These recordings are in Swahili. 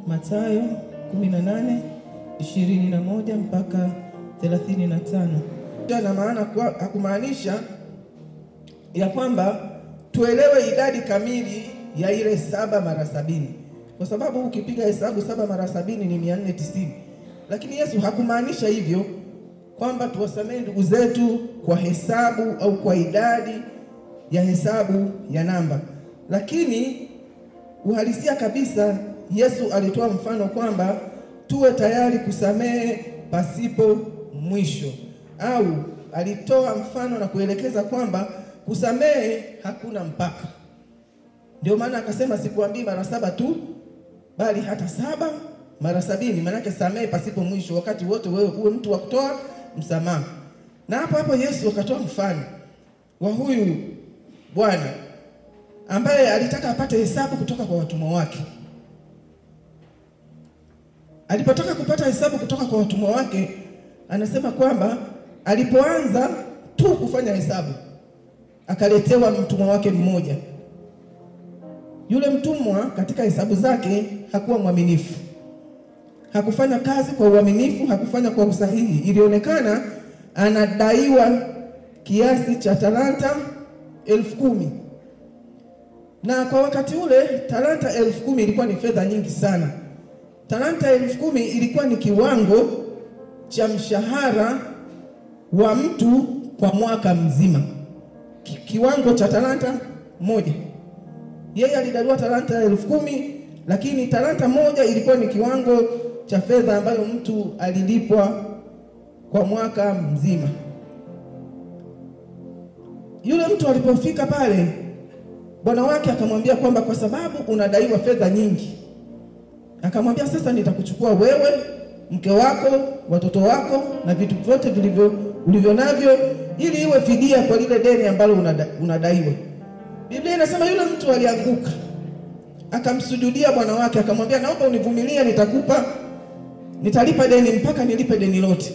Mathayo 18:21 mpaka 35. Na maana hakumaanisha ya kwamba tuelewe idadi kamili ya ile 7 mara 70, kwa sababu ukipiga hesabu 7 mara 70 ni 490. Lakini Yesu hakumaanisha hivyo kwamba tuwasamehe ndugu zetu kwa hesabu au kwa idadi ya hesabu ya namba. Lakini uhalisia kabisa, Yesu alitoa mfano kwamba tuwe tayari kusamehe pasipo mwisho, au alitoa mfano na kuelekeza kwamba kusamehe hakuna mpaka. Ndio maana akasema sikuambii mara 7 tu, bali hata 7 mara 70. Maana yake samehe pasipo mwisho, wakati wote wewe uwe mtu wa kutoa msamaha. Na hapo Yesu akatoa mfano wa huyu bwana ambaye alitaka apate hesabu kutoka kwa watumwa wake. Alipotaka kupata hesabu kutoka kwa watumwa wake, anasema kwamba alipoanza tu kufanya hesabu, akaletewa mtumwa wake mmoja. Yule mtumwa katika hesabu zake hakuwa mwaminifu. Hakufanya kazi kwa uaminifu, hakufanya kwa usahihi. Ilionekana anadaiwa kiasi cha talanta 10,000. Na kwa wakati ule talanta 10,000 ilikuwa ni fedha nyingi sana. Talanta 10,000 ilikuwa ni kiwango cha mshahara wa mtu kwa mwaka mzima. Kiwango cha talanta moja. Yeye alidaiwa talanta 10,000, lakini talanta moja ilikuwa ni kiwango cha fedha ambayo mtu alilipwa kwa mwaka mzima. Yule mtu alipofika pale, bwana wake akamwambia kwamba kwa sababu unadaiwa fedha nyingi, akamwambia sasa nitakuchukua wewe, mke wako, watoto wako na vitu vyote ulivyo navyo, ili iwe fidia kwa lile deni ambalo unadaiwa. Biblia inasema yule mtu alianguka, akamsujudia bwana wake, akamwambia naomba univumilie, nitalipa deni mpaka nilipe deni lote.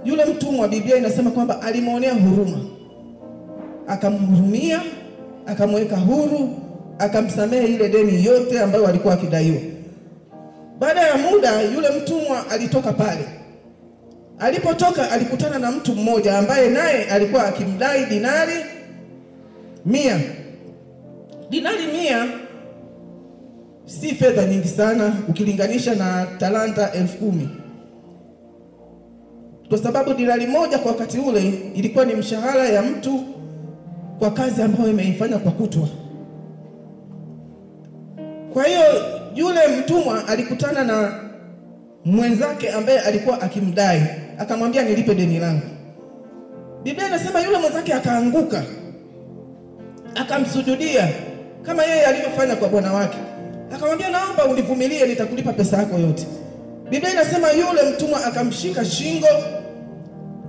Yule mtumwa, Biblia inasema kwamba alimuonea huruma, akamhurumia, akamweka huru, akamsamehe ile deni yote ambayo alikuwa akidaiwa. Baada ya muda yule mtumwa alitoka pale. Alipotoka alikutana na mtu mmoja ambaye naye alikuwa akimdai dinari 100. Dinari 100 si fedha nyingi sana ukilinganisha na talanta 10,000. Kwa sababu dinari moja kwa wakati ule ilikuwa ni mshahara ya mtu kwa kazi ambayo imeifanya kwa kutwa. Kwa hiyo yule mtumwa alikutana na mwenzake ambaye alikuwa akimdai, akamwambia nilipe deni langu. Biblia inasema yule mwenzake akaanguka, akamsujudia kama yeye alivyofanya kwa bwana wake. Akamwambia naomba univumilie, nitakulipa pesa yako yote. Biblia inasema yule mtumwa akamshika shingo,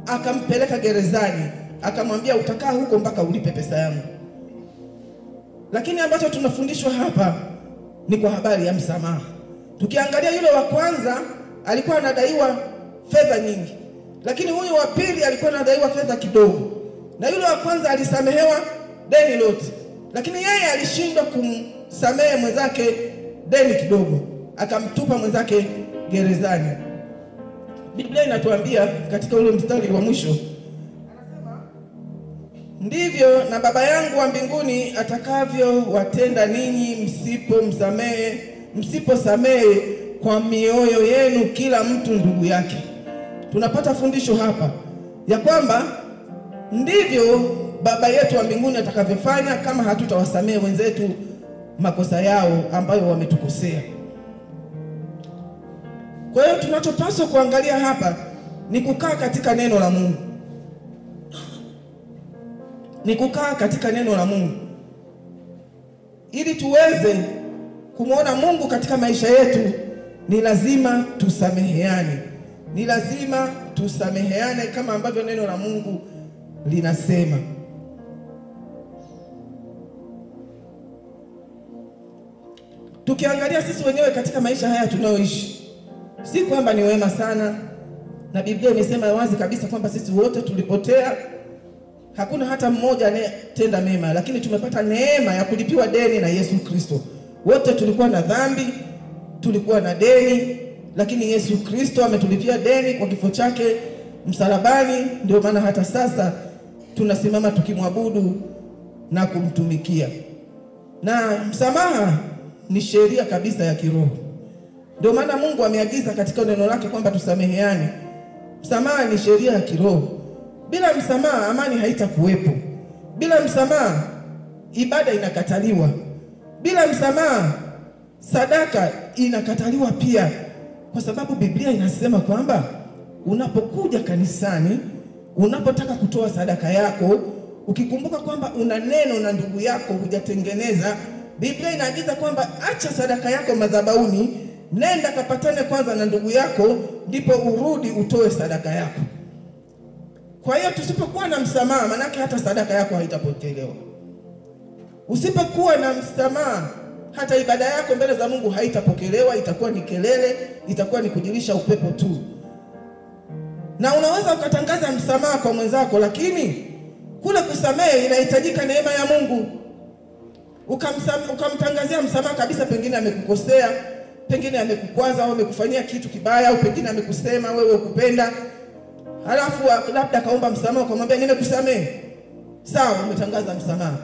akampeleka gerezani, akamwambia utakaa huko mpaka ulipe pesa yangu. Lakini ambacho tunafundishwa hapa ni kwa habari ya msamaha. Tukiangalia yule wa kwanza alikuwa anadaiwa fedha nyingi, lakini huyu wa pili alikuwa anadaiwa fedha kidogo. Na yule wa kwanza alisamehewa deni lote, lakini yeye alishindwa kumsamehe mwenzake deni kidogo, akamtupa mwenzake gerezani. Biblia inatuambia katika ule mstari wa mwisho, anasema ndivyo na Baba yangu wa mbinguni atakavyo watenda ninyi msiposamehe kwa mioyo yenu kila mtu ndugu yake. Tunapata fundisho hapa ya kwamba ndivyo Baba yetu wa mbinguni atakavyofanya kama hatutawasamehe wenzetu makosa yao ambayo wametukosea. Kwa hiyo tunachopaswa kuangalia hapa ni kukaa katika neno la Mungu. Ni kukaa katika neno la Mungu ili tuweze kumwona Mungu katika maisha yetu. Ni lazima tusameheane. Ni lazima tusameheane kama ambavyo neno la Mungu linasema. Tukiangalia sisi wenyewe katika maisha haya tunayoishi, si kwamba ni wema sana, na Biblia imesema wazi kabisa kwamba sisi wote tulipotea, hakuna hata mmoja anayetenda mema, lakini tumepata neema ya kulipiwa deni na Yesu Kristo. Wote tulikuwa na dhambi, tulikuwa na deni, lakini Yesu Kristo ametulipia deni kwa kifo chake msalabani. Ndio maana hata sasa tunasimama tukimwabudu na kumtumikia. Na msamaha ni sheria kabisa ya kiroho. Ndio maana Mungu ameagiza katika neno lake kwamba tusameheane. Msamaha ni sheria ya kiroho. Bila msamaha amani haitakuwepo. Bila msamaha ibada inakataliwa. Bila msamaha sadaka inakataliwa pia, kwa sababu Biblia inasema kwamba unapokuja kanisani, unapotaka kutoa sadaka yako, ukikumbuka kwamba una neno na ndugu yako hujatengeneza, Biblia inaagiza kwamba acha sadaka yako madhabahuni, nenda kapatane kwanza na ndugu yako, ndipo urudi utoe sadaka yako. Kwa hiyo tusipokuwa na msamaha, manake hata sadaka yako haitapokelewa. Usipokuwa na msamaha, hata ibada yako mbele za Mungu haitapokelewa, itakuwa ni kelele, itakuwa ni kujilisha upepo tu. Na unaweza ukatangaza msamaha kwa mwenzako, lakini kule kusamehe inahitajika neema ya Mungu. Ukamtangazia msamaha kabisa, pengine amekukosea, pengine amekukwaza au amekufanyia kitu kibaya, au pengine amekusema wewe ukupenda, halafu labda kaomba msamaha, ukamwambia nimekusamehe. Sawa, umetangaza msamaha.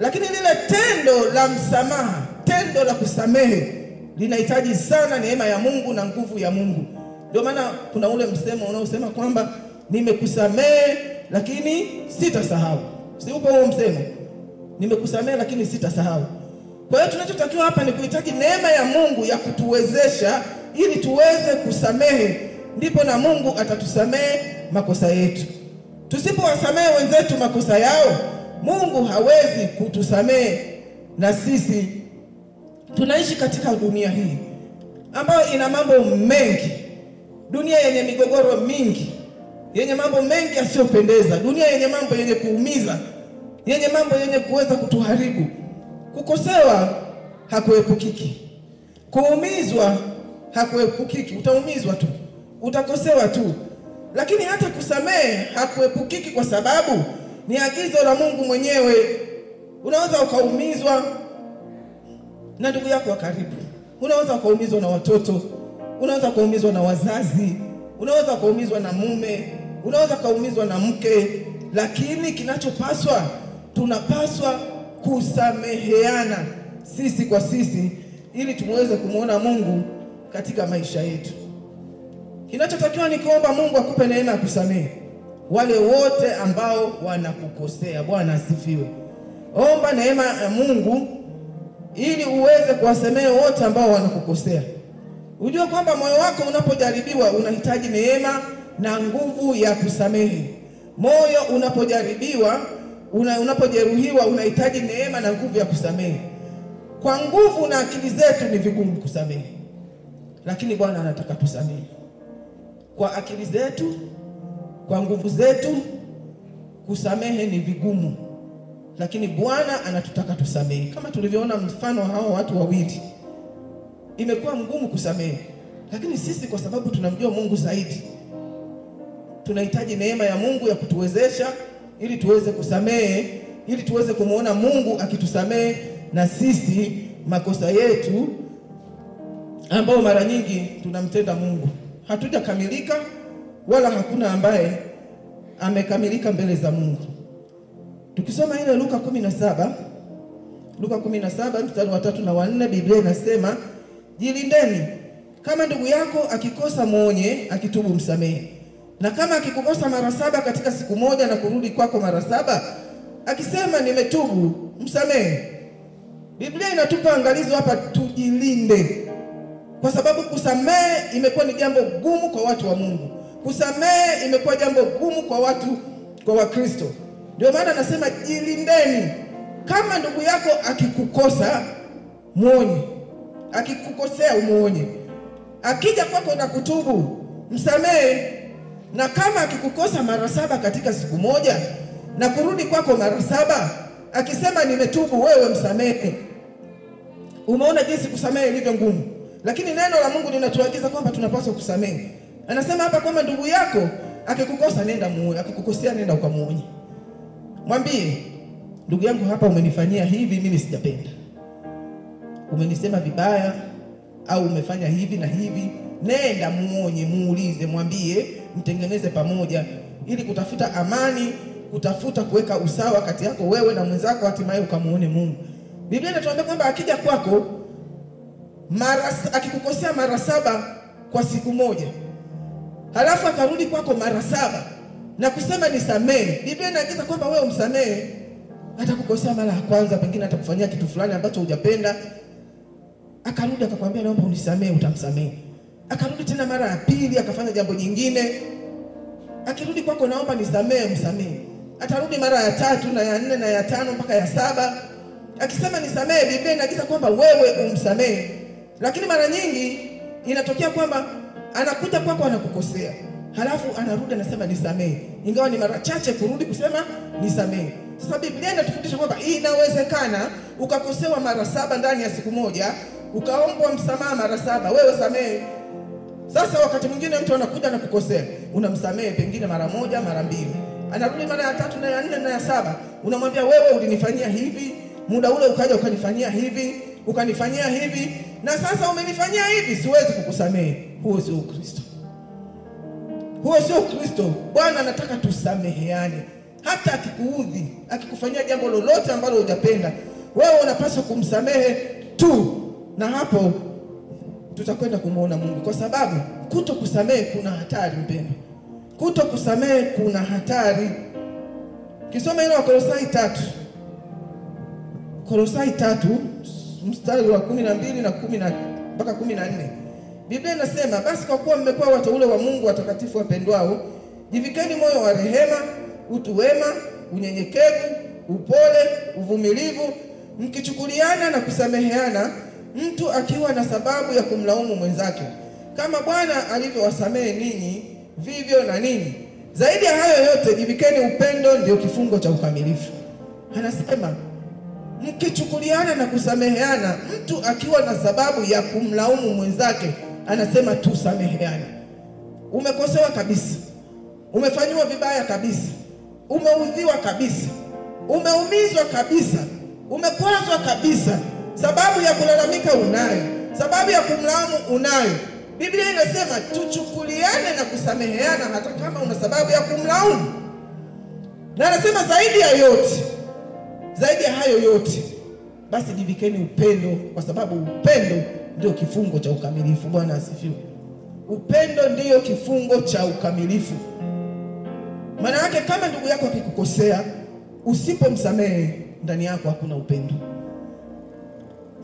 Lakini lile tendo la msamaha, tendo la kusamehe, linahitaji sana neema ya Mungu na nguvu ya Mungu. Ndio maana kuna ule msemo unaosema kwamba nimekusamehe lakini sitasahau. Si upo huo msemo? Nimekusamehe lakini sitasahau. Kwa hiyo tunachotakiwa hapa ni kuhitaji neema ya Mungu ya kutuwezesha ili tuweze kusamehe, ndipo na Mungu atatusamehe makosa yetu. Tusipowasamehe wenzetu makosa yao, Mungu hawezi kutusamehe. Na sisi tunaishi katika dunia hii ambayo ina mambo mengi, dunia yenye migogoro mingi, yenye mambo mengi yasiyopendeza, dunia yenye mambo yenye kuumiza, yenye mambo yenye kuweza kutuharibu. Kukosewa hakuepukiki, kuumizwa hakuepukiki, utaumizwa tu, utakosewa tu. Lakini hata kusamehe hakuepukiki, kwa sababu ni agizo la Mungu mwenyewe. Unaweza ukaumizwa na ndugu yako wa karibu, unaweza ukaumizwa na watoto, unaweza ukaumizwa na wazazi, unaweza ukaumizwa na mume, unaweza ukaumizwa na mke. Lakini kinachopaswa, tunapaswa kusameheana sisi kwa sisi, ili tumweze kumuona Mungu katika maisha yetu. Kinachotakiwa ni kuomba Mungu akupe neema ya kusamehe wale wote ambao wanakukosea. Bwana asifiwe. Omba neema ya Mungu ili uweze kuwasamehe wote ambao wanakukosea. Unajua kwamba moyo wako unapojaribiwa unahitaji neema na nguvu ya kusamehe. Moyo unapojaribiwa, unapojeruhiwa, unahitaji neema na nguvu ya kusamehe. Kwa nguvu na akili zetu ni vigumu kusamehe, lakini Bwana anataka tusamehe. Kwa akili zetu, kwa nguvu zetu, kusamehe ni vigumu, lakini Bwana anatutaka tusamehe. Kama tulivyoona mfano hao watu wawili, imekuwa mgumu kusamehe, lakini sisi kwa sababu tunamjua Mungu zaidi, tunahitaji neema ya Mungu ya kutuwezesha ili tuweze kusamehe, ili tuweze kumuona Mungu akitusamehe na sisi makosa yetu ambao mara nyingi tunamtenda Mungu. Hatujakamilika, wala hakuna ambaye amekamilika mbele za Mungu. Tukisoma ile Luka 17 mstari wa 3 na 4, Biblia inasema, jilindeni, kama ndugu yako akikosa muonye, akitubu msamehe. Na kama akikukosa mara 7 katika siku moja na kurudi kwako mara 7, akisema nimetubu, msamehe. Biblia inatupa angalizo hapa, tujilinde. Kwa sababu kusamehe imekuwa ni jambo gumu kwa watu wa Mungu. Kusamehe imekuwa jambo gumu kwa Wakristo. Ndio maana anasema jilindeni. Kama ndugu yako akikukosa, muonye. Akikukosea umuonye. Akija kwako na kutubu, msamehe. Na kama akikukosa mara 7 katika siku moja na kurudi kwako mara 7, akisema nimetubu, wewe msamehe. Umeona jinsi kusamehe ilivyo ngumu. Lakini neno la Mungu linatuagiza kwamba tunapaswa kusamehe. Anasema hapa kwamba ndugu yako akikukosa, nenda muonye, akikukosea nenda ukamuonye. Mwambie, ndugu yangu, hapa umenifanyia hivi, mimi sijapenda. Umenisema vibaya, au umefanya hivi na hivi, nenda muonye, muulize, mwambie, mtengeneze pamoja ili kutafuta amani, kutafuta kuweka usawa kati yako wewe na mwenzako, hatimaye ukamuone Mungu. Biblia inatuambia kwamba akija kwako akikukosea mara 7 kwa siku moja, halafu akarudi kwako mara 7 na kusema nisamehe, Biblia inaagiza kwamba wewe umsamehe. Atakukosea mara ya kwanza, pengine atakufanyia kitu fulani ambacho hujapenda, akarudi akakwambia naomba unisamehe, utamsamehe. Akarudi tena mara ya pili akafanya jambo jingine, akirudi kwako naomba nisamehe, msamehe. Atarudi mara ya 3 na ya 4 na ya 5 mpaka ya 7, akisema nisamehe, Biblia inaagiza kwamba wewe umsamehe. Lakini mara nyingi inatokea kwamba anakuja kwako anakukosea, halafu anarudi anasema nisamehe, ingawa ni mara chache kurudi kusema nisamehe. Sasa Biblia inatufundisha kwamba inawezekana ukakosewa mara 7 ndani ya siku moja, ukaombwa msamaha mara 7, wewe samehe. Sasa wakati mwingine mtu anakuja na kukosea, unamsamehe pengine mara 1, mara 2. Anarudi mara ya 3 na ya 4 na ya 7, unamwambia wewe ulinifanyia hivi, muda ule ukaja ukanifanyia hivi, ukanifanyia hivi, na sasa umenifanyia hivi, siwezi kukusamehe. Huo sio Kristo. Huo sio Kristo. Bwana anataka tusameheane. Hata akikuudhi, akikufanyia jambo lolote ambalo hujapenda, wewe unapaswa kumsamehe tu, na hapo tutakwenda kumuona Mungu. Kwa sababu kuto kusamehe kuna hatari, mpendwa. Kuto kusamehe kuna hatari. Kisoma ile Wakolosai 3. Kolosai 3 mstari wa 12 na 10 mpaka 14. Biblia inasema, basi kwa kuwa mmekuwa wateule wa Mungu watakatifu wapendwao, jivikeni moyo wa rehema, utu wema, unyenyekevu, upole, uvumilivu, mkichukuliana na kusameheana, mtu akiwa na sababu ya kumlaumu mwenzake. Kama Bwana alivyowasamehe ninyi, vivyo na ninyi. Zaidi ya hayo yote, jivikeni upendo, ndio kifungo cha ukamilifu. Anasema mkichukuliana na kusameheana, mtu akiwa na sababu ya kumlaumu mwenzake, anasema tusameheane. Umekosewa kabisa, umefanywa vibaya kabisa, umeudhiwa kabisa, umeumizwa kabisa, umekwazwa kabisa, sababu ya kulalamika unayo, sababu ya kumlaumu unayo. Biblia inasema tuchukuliane na kusameheana hata kama una sababu ya kumlaumu. Na anasema zaidi ya yote, zaidi ya hayo yote, basi jivikeni upendo, kwa sababu upendo ndio kifungo cha ukamilifu. Bwana asifiwe. Upendo ndio kifungo cha ukamilifu. Maana yake kama ndugu yako akikukosea, usipomsamehe, ndani yako hakuna upendo.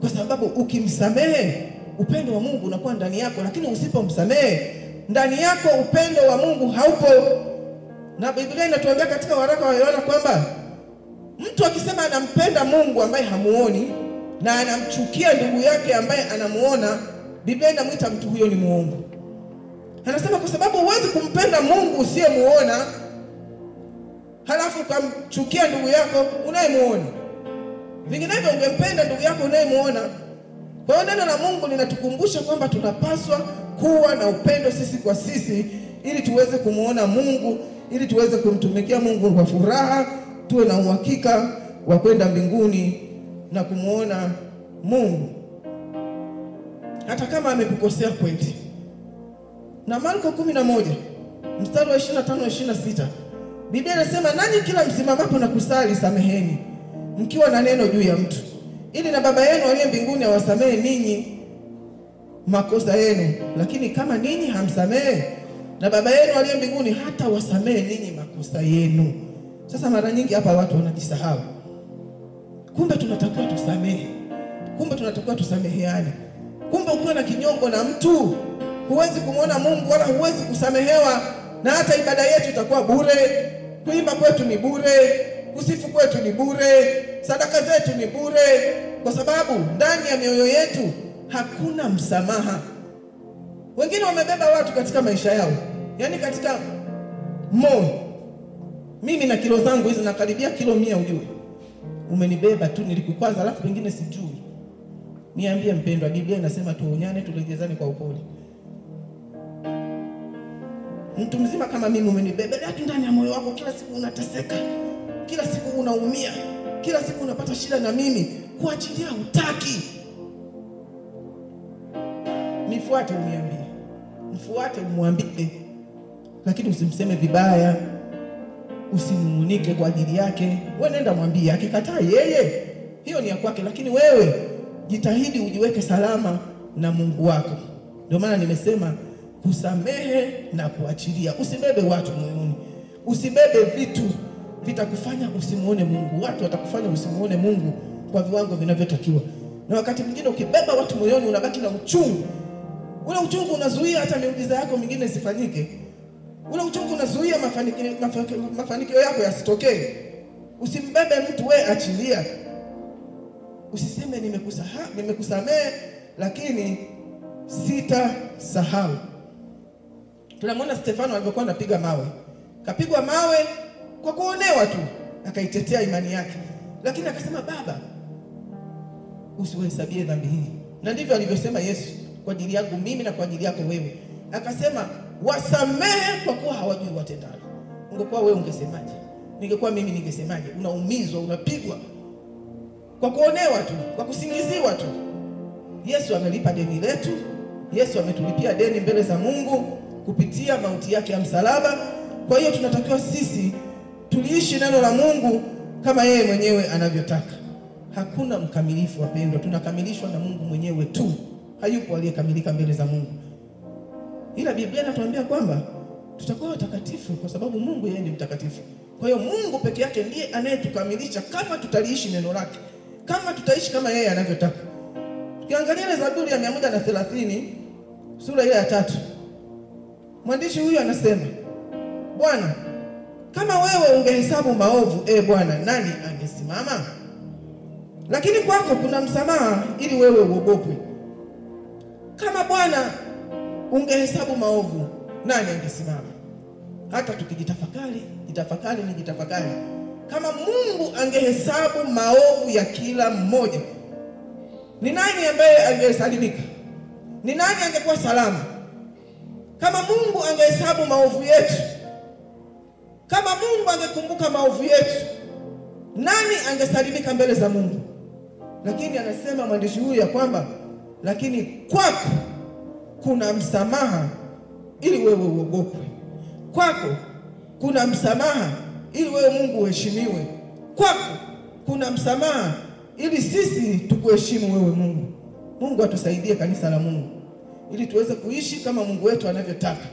Kwa sababu ukimsamehe, upendo wa Mungu unakuwa ndani yako, lakini usipomsamehe, ndani yako upendo wa Mungu haupo. Na Biblia inatuambia katika waraka wa Yohana kwamba mtu akisema anampenda Mungu ambaye hamuoni na anamchukia ndugu yake ambaye anamuona, Biblia inamuita mtu huyo ni muongo. Anasema kwa sababu huwezi kumpenda Mungu usiyemuona, halafu kumchukia ndugu yako unayemuona. Vinginevyo ungempenda ndugu yako unayemuona. Kwa hiyo neno la Mungu linatukumbusha kwamba tunapaswa kuwa na upendo sisi kwa sisi, ili tuweze kumuona Mungu, ili tuweze kumtumikia Mungu kwa furaha, tuwe na uhakika wa kwenda mbinguni na kumuona Mungu hata kama amekukosea kweli. Na Marko 11 mstari wa 25-26, Biblia inasema, nanyi kila msimamapo na kusali, sameheni mkiwa na neno juu ya mtu, ili na Baba yenu aliye mbinguni awasamehe ninyi makosa yenu. Lakini kama ninyi hamsamehe, na Baba yenu aliye mbinguni hata wasamehe ninyi makosa yenu. Sasa mara nyingi hapa watu wanajisahau. Kumbe tunatakiwa tusamehe. Kumbe tunatakiwa tusameheane. Kumbe ukiwa na kinyongo na mtu, huwezi kumuona Mungu wala huwezi kusamehewa, na hata ibada yetu itakuwa bure. Kuimba kwetu ni bure, kusifu kwetu ni bure, sadaka zetu ni bure, kwa sababu ndani ya mioyo yetu hakuna msamaha. Wengine wamebeba watu katika maisha yao, yani katika moyo. Mimi na kilo zangu hizi nakaribia kilo 100, ujue umenibeba tu, nilikukwaza alafu pengine sijui. Niambie mpendwa, Biblia inasema tuonyane, turejezane kwa upole. Mtu mzima kama mimi umenibeba tu ndani ya moyo wako, kila siku unateseka, kila siku unaumia, kila siku unapata shida, na mimi kuachilia hutaki. nifuate uniambie, mfuate umwambie, lakini usimseme vibaya, usinungunike kwa ajili yake. Wewe nenda mwambie, akikataa yeye hiyo ni ya kwake, lakini wewe jitahidi ujiweke salama na Mungu wako. Ndio maana nimesema kusamehe na kuachilia. Usibebe watu moyoni, usibebe vitu vitakufanya usimuone Mungu. Watu watakufanya usimuone Mungu kwa viwango vinavyotakiwa. Na wakati mwingine ukibeba watu moyoni unabaki na uchungu. Ule uchungu unazuia hata miujiza yako mingine isifanyike. Ule uchungu unazuia mafanikio yako yasitokee. Usimbebe mtu, wewe achilia. Usiseme nimekusamehe lakini sitasahau. Tunamwona Stefano alivyokuwa anapiga mawe. Kapigwa mawe kwa kuonewa tu, akaitetea imani yake. Lakini akasema, Baba, usiwahesabie dhambi hii. Na ndivyo alivyosema Yesu kwa ajili yangu mimi na kwa ajili yako wewe. Akasema, wasamehe kwa kuwa hawajui watendalo. Ungekuwa wewe ungesemaje? Ningekuwa mimi ningesemaje? Unaumizwa, unapigwa kwa kuonewa tu, kwa kusingiziwa tu. Yesu amelipa deni letu. Yesu ametulipia deni mbele za Mungu kupitia mauti yake ya msalaba. Kwa hiyo tunatakiwa sisi tuliishi neno la Mungu kama yeye mwenyewe anavyotaka. Hakuna mkamilifu wapendwa, tunakamilishwa na Mungu mwenyewe tu. Hayupo aliyekamilika mbele za Mungu. Ila Biblia inatuambia kwamba tutakuwa watakatifu kwa sababu Mungu yeye ni mtakatifu. Kwa hiyo Mungu peke yake ndiye anayetukamilisha kama tutaliishi neno lake, kama tutaishi kama yeye anavyotaka. Tukiangalia Zaburi ya 130 sura ile ya 3. Mwandishi huyu anasema, Bwana, kama wewe ungehesabu maovu, Bwana, nani angesimama? Lakini kwako kuna msamaha ili wewe uogopwe. Kama Bwana ungehesabu maovu, nani angesimama? Hata tukijitafakari, nijitafakari. Kama Mungu angehesabu maovu ya kila mmoja, ni nani ambaye angesalimika? Ni nani angekuwa salama? Kama Mungu angehesabu maovu yetu, kama Mungu angekumbuka maovu yetu, nani angesalimika mbele za Mungu? Lakini anasema mwandishi huyu ya kwamba lakini kwako kuna msamaha ili wewe uogopwe. Kwako kuna msamaha ili wewe Mungu uheshimiwe. Kwako kuna msamaha ili sisi tukuheshimu wewe Mungu. Mungu atusaidie kanisa la Mungu ili tuweze kuishi kama Mungu wetu anavyotaka,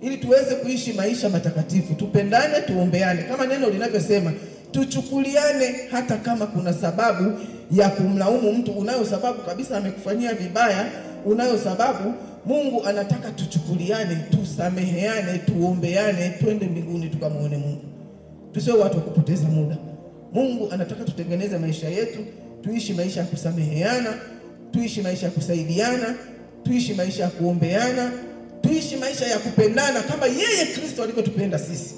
ili tuweze kuishi maisha matakatifu. Tupendane, tuombeane kama neno linavyosema, tuchukuliane hata kama kuna sababu ya kumlaumu mtu. Unayo sababu kabisa amekufanyia vibaya, unayo sababu. Mungu anataka tuchukuliane, tusameheane, tuombeane, twende mbinguni tukamuone Mungu. Tusiwe watu wa kupoteza muda. Mungu anataka tutengeneze maisha yetu, tuishi maisha ya kusameheana, tuishi maisha ya kusaidiana, tuishi maisha ya kuombeana, tuishi maisha ya kupendana kama yeye Kristo alivyotupenda sisi.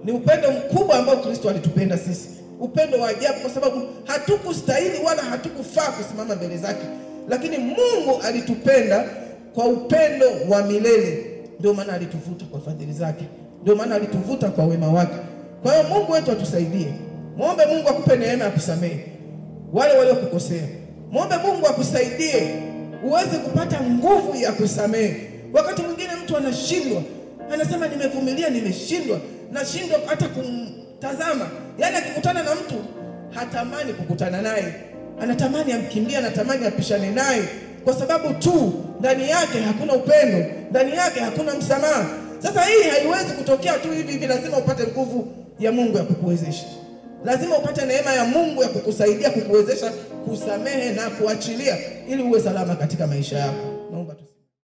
Ni upendo mkubwa ambao Kristo alitupenda sisi. Upendo wa ajabu, kwa sababu hatukustahili wala hatukufaa kusimama mbele zake. Lakini Mungu alitupenda kwa upendo wa milele. Ndio maana alituvuta kwa fadhili zake. Ndio maana alituvuta kwa wema wake. Kwa hiyo Mungu wetu atusaidie. Muombe Mungu akupe neema ya kusamehe wale waliokukosea. Muombe Mungu akusaidie uweze kupata nguvu ya kusamehe. Wakati mwingine mtu anashindwa, anasema nimevumilia, nimeshindwa, nashindwa hata kumtazama. Yaani akikutana na mtu hatamani kukutana naye, anatamani amkimbie, anatamani apishane naye, kwa sababu tu ndani yake hakuna upendo, ndani yake hakuna msamaha. Sasa hii haiwezi kutokea tu hivi hivi, lazima upate nguvu ya Mungu ya kukuwezesha. Lazima upate neema ya Mungu ya kukusaidia, kukuwezesha kusamehe na kuachilia ili uwe salama katika maisha yako.